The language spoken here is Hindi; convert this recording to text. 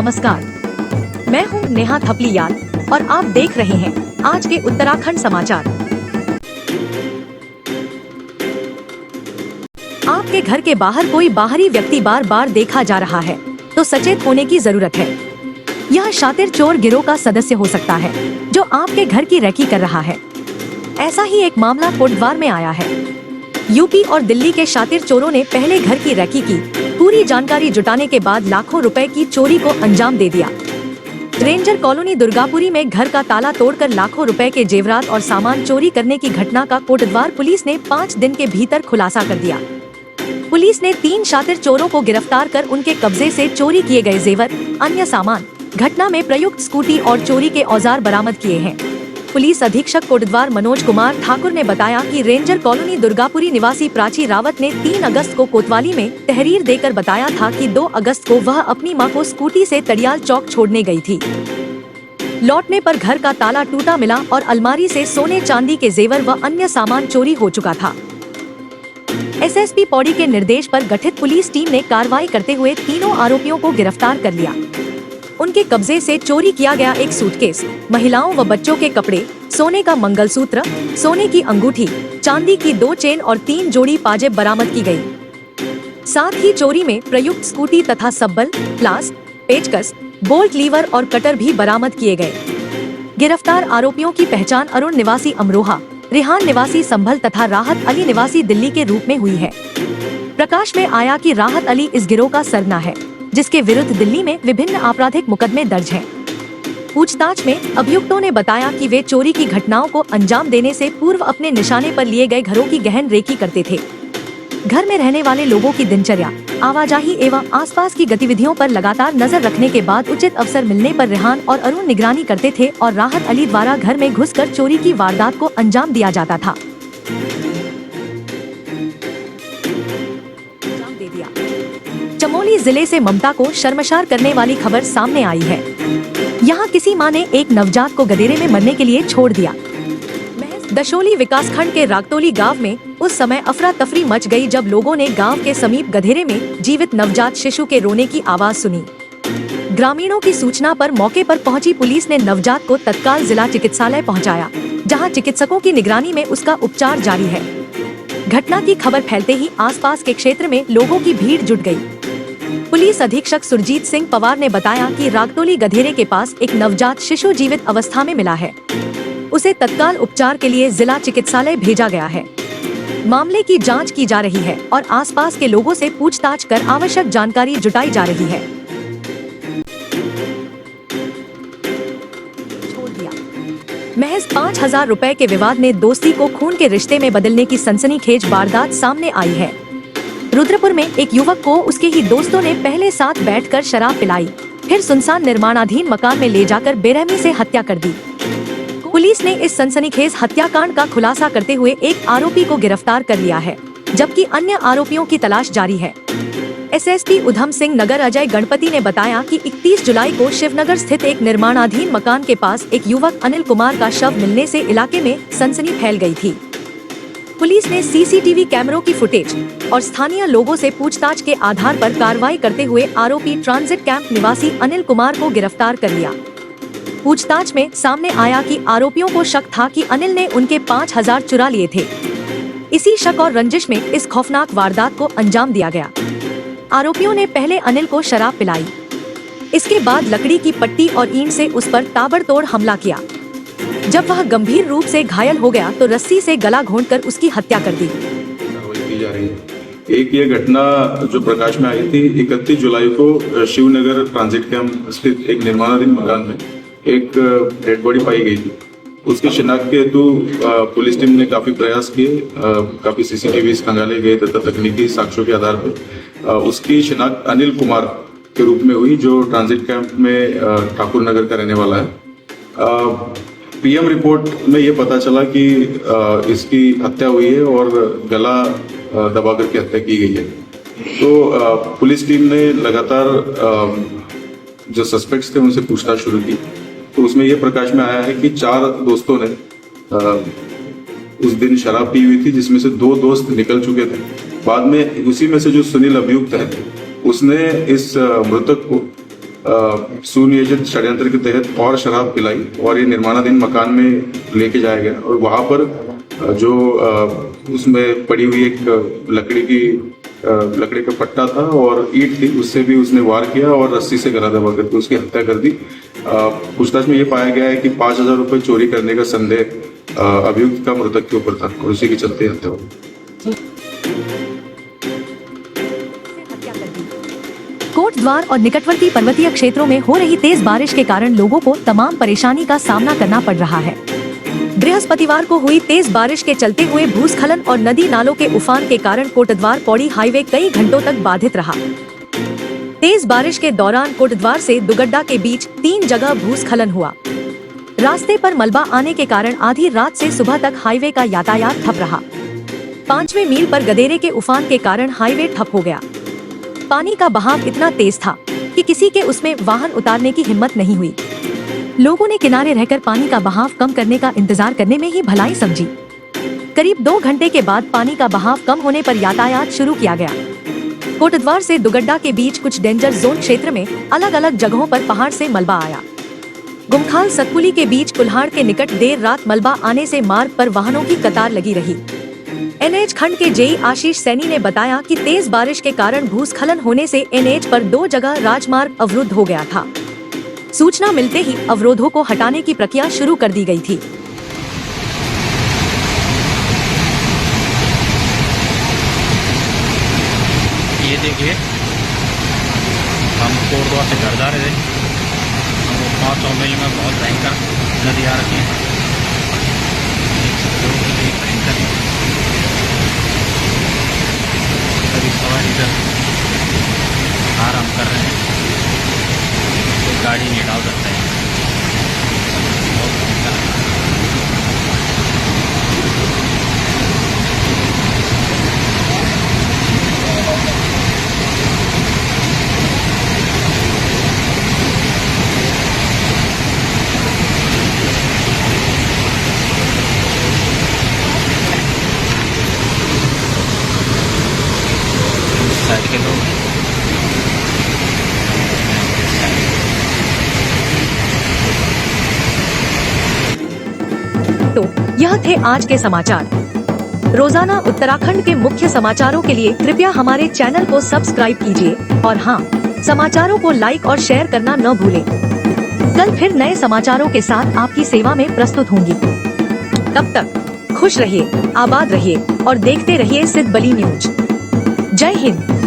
नमस्कार, मैं हूं नेहा थपलियाल और आप देख रहे हैं आज के उत्तराखंड समाचार। आपके घर के बाहर कोई बाहरी व्यक्ति बार बार देखा जा रहा है तो सचेत होने की जरूरत है। यह शातिर चोर गिरोह का सदस्य हो सकता है जो आपके घर की रेकी कर रहा है। ऐसा ही एक मामला कोटद्वार में आया है। यूपी और दिल्ली के शातिर चोरों ने पहले घर की रेकी की, पूरी जानकारी जुटाने के बाद लाखों रुपए की चोरी को अंजाम दे दिया। रेंजर कॉलोनी दुर्गापुरी में घर का ताला तोड़कर लाखों रुपए के जेवरात और सामान चोरी करने की घटना का कोटद्वार पुलिस ने 5 दिन के भीतर खुलासा कर दिया। पुलिस ने 3 शातिर चोरों को गिरफ्तार कर उनके कब्जे से चोरी किए गए जेवर, अन्य सामान, घटना में प्रयुक्त स्कूटी और चोरी के औजार बरामद किए हैं। पुलिस अधीक्षक कोटद्वार मनोज कुमार ठाकुर ने बताया कि रेंजर कॉलोनी दुर्गापुरी निवासी प्राची रावत ने 3 अगस्त को कोतवाली में तहरीर देकर बताया था कि 2 अगस्त को वह अपनी मां को स्कूटी से तड़ियाल चौक छोड़ने गई थी। लौटने पर घर का ताला टूटा मिला और अलमारी से सोने चांदी के जेवर व अन्य सामान चोरी हो चुका था। एसएसपी पौड़ी के निर्देश पर गठित पुलिस टीम ने कार्रवाई करते हुए तीनों आरोपियों को गिरफ्तार कर लिया। उनके कब्जे से चोरी किया गया एक सूटकेस, महिलाओं व बच्चों के कपड़े, सोने का मंगलसूत्र, सोने की अंगूठी, चांदी की 2 चेन और 3 जोड़ी पाजेब बरामद की गई। साथ ही चोरी में प्रयुक्त स्कूटी तथा सब्बल, प्लास, पेचकस, बोल्ट लीवर और कटर भी बरामद किए गए। गिरफ्तार आरोपियों की पहचान अरुण निवासी अमरोहा, रिहान निवासी संभल तथा राहत अली निवासी दिल्ली के रूप में हुई है। प्रकाश में आया कि राहत अली इस गिरोह का सरगना है, जिसके विरुद्ध दिल्ली में विभिन्न आपराधिक मुकदमे दर्ज हैं। पूछताछ में अभियुक्तों ने बताया कि वे चोरी की घटनाओं को अंजाम देने से पूर्व अपने निशाने पर लिए गए घरों की गहन रेकी करते थे। घर में रहने वाले लोगों की दिनचर्या, आवाजाही एवं आसपास की गतिविधियों पर लगातार नजर रखने के बाद उचित अवसर मिलने पर रिहान और अरुण निगरानी करते थे और राहत अली द्वारा घर में घुसकर चोरी की वारदात को अंजाम दिया जाता था। चमोली जिले से ममता को शर्मसार करने वाली खबर सामने आई है। यहाँ किसी मां ने एक नवजात को गधेरे में मरने के लिए छोड़ दिया। दशोली विकासखंड के रागतोली गांव में उस समय अफरा तफरी मच गई जब लोगों ने गांव के समीप गधेरे में जीवित नवजात शिशु के रोने की आवाज सुनी। ग्रामीणों की सूचना पर मौके पर पहुंची पुलिस ने नवजात को तत्काल जिला चिकित्सालय पहुंचाया, जहां चिकित्सकों की निगरानी में उसका उपचार जारी है। घटना की खबर फैलते ही आसपास के क्षेत्र में लोगों की भीड़ जुट गई। पुलिस अधीक्षक सुरजीत सिंह पवार ने बताया कि रागतोली गधेरे के पास एक नवजात शिशु जीवित अवस्था में मिला है। उसे तत्काल उपचार के लिए जिला चिकित्सालय भेजा गया है। मामले की जांच की जा रही है और आसपास के लोगों से पूछताछ कर आवश्यक जानकारी जुटाई जा रही है। महज 5,000 रुपए के विवाद में दोस्ती को खून के रिश्ते में बदलने की सनसनीखेज वारदात सामने आई है। रुद्रपुर में एक युवक को उसके ही दोस्तों ने पहले साथ बैठकर शराब पिलाई, फिर सुनसान निर्माणाधीन मकान में ले जाकर बेरहमी से हत्या कर दी। पुलिस ने इस सनसनीखेज हत्याकांड का खुलासा करते हुए एक आरोपी को गिरफ्तार कर लिया है, जबकि अन्य आरोपियों की तलाश जारी है। एसएसपी उधम सिंह नगर अजय गणपति ने बताया कि 31 जुलाई को शिवनगर स्थित एक निर्माणाधीन मकान के पास एक युवक अनिल कुमार का शव मिलने से इलाके में सनसनी फैल गई थी। पुलिस ने सीसीटीवी कैमरों की फुटेज और स्थानीय लोगों से पूछताछ के आधार पर कार्रवाई करते हुए आरोपी ट्रांजिट कैंप निवासी अनिल कुमार को गिरफ्तार कर लिया। पूछताछ में सामने आया कि आरोपियों को शक था कि अनिल ने उनके 5,000 चुरा लिए थे। इसी शक और रंजिश में इस खौफनाक वारदात को अंजाम दिया गया। आरोपियों ने पहले अनिल को शराब पिलाई, इसके बाद लकड़ी की पट्टी और ईंट से उस पर ताबड़तोड़ हमला किया। जब वह गंभीर रूप से घायल हो गया तो रस्सी से गला घोंटकर उसकी हत्या कर दी। एक ये घटना जो प्रकाश में आई थी, 31 जुलाई को शिवनगर ट्रांजिट कैंप स्थित एक निर्माणाधीन मकान में एक डेड बॉडी पाई गई थी। उसकी शिनाख्त के हेतु पुलिस टीम ने काफी प्रयास किए, काफी सीसीटीवी खंगाले गए तथा तकनीकी साक्ष्यों के आधार पर उसकी शिनाख्त अनिल कुमार के रूप में हुई, जो ट्रांजिट कैंप में ठाकुर नगर का रहने वाला है। पीएम रिपोर्ट में ये पता चला कि इसकी हत्या हुई है और गला दबा करके हत्या की गई है। तो पुलिस टीम ने लगातार जो सस्पेक्ट्स थे उनसे पूछताछ शुरू की, तो उसमें यह प्रकाश में आया है कि 4 दोस्तों ने उस दिन शराब पी हुई थी, जिसमें से 2 दोस्त निकल चुके थे। बाद में उसी में से जो सुनील अभियुक्त है, उसने इस मृतक को सुनियोजित षड्यंत्र के तहत और शराब पिलाई और ये निर्माणाधीन मकान में लेके जाया गया और वहां पर जो उसमें पड़ी हुई एक लकड़ी का पट्टा था और ईंट थी, उससे भी उसने वार किया और रस्सी से गला दबा करके उसकी हत्या कर दी। पूछताछ में ये पाया गया है कि 5,000 रुपये चोरी करने का संदेह अभियुक्त का मृतक के ऊपर था और उसी के चलते हत्या हुई। कोट द्वार और निकटवर्ती पर्वतीय क्षेत्रों में हो रही तेज बारिश के कारण लोगों को तमाम परेशानी का सामना करना पड़ रहा है। बृहस्पतिवार को हुई तेज बारिश के चलते हुए भूस्खलन और नदी नालों के उफान के कारण कोटद्वार पौड़ी हाईवे कई घंटों तक बाधित रहा। तेज बारिश के दौरान कोटद्वार से दुगड्डा के बीच 3 जगह भूस्खलन हुआ। रास्ते पर मलबा आने के कारण आधी रात से सुबह तक हाईवे का यातायात ठप रहा। 5वें मील पर गदेरे के उफान के कारण हाईवे ठप हो गया। पानी का बहाव इतना तेज था कि किसी के उसमें वाहन उतारने की हिम्मत नहीं हुई। लोगों ने किनारे रहकर पानी का बहाव कम करने का इंतजार करने में ही भलाई समझी। करीब 2 घंटे के बाद पानी का बहाव कम होने पर यातायात शुरू किया गया। कोटद्वार से दुगड्डा के बीच कुछ डेंजर जोन क्षेत्र में अलग अलग जगहों पर पहाड़ से मलबा आया। गुमखाल सतपुली के बीच कुल्हाड़ के निकट देर रात मलबा आने से मार्ग पर वाहनों की कतार लगी रही। NH खंड के जेई आशीष सैनी ने बताया कि तेज बारिश के कारण भूस्खलन होने से NH पर 2 जगह राजमार्ग अवरुद्ध हो गया था। सूचना मिलते ही अवरोधों को हटाने की प्रक्रिया शुरू कर दी गई थी। ये देखिए, हम कोटद्वार से घर जा रहे थे, हमको 500 मील में बहुत भयंकर नदी आ रखी है। सभी सवारी इधर आराम कर रहे हैं, कोई गाड़ी नहीं डाल सकता है। बहुत भयंकर साइड के लोग तो यह थे आज के समाचार। रोजाना उत्तराखंड के मुख्य समाचारों के लिए कृपया हमारे चैनल को सब्सक्राइब कीजिए और हाँ, समाचारों को लाइक और शेयर करना न भूलें। कल फिर नए समाचारों के साथ आपकी सेवा में प्रस्तुत होंगी। तब तक खुश रहिए, आबाद रहिए और देखते रहिए सिद्ध बली न्यूज। जय हिंद।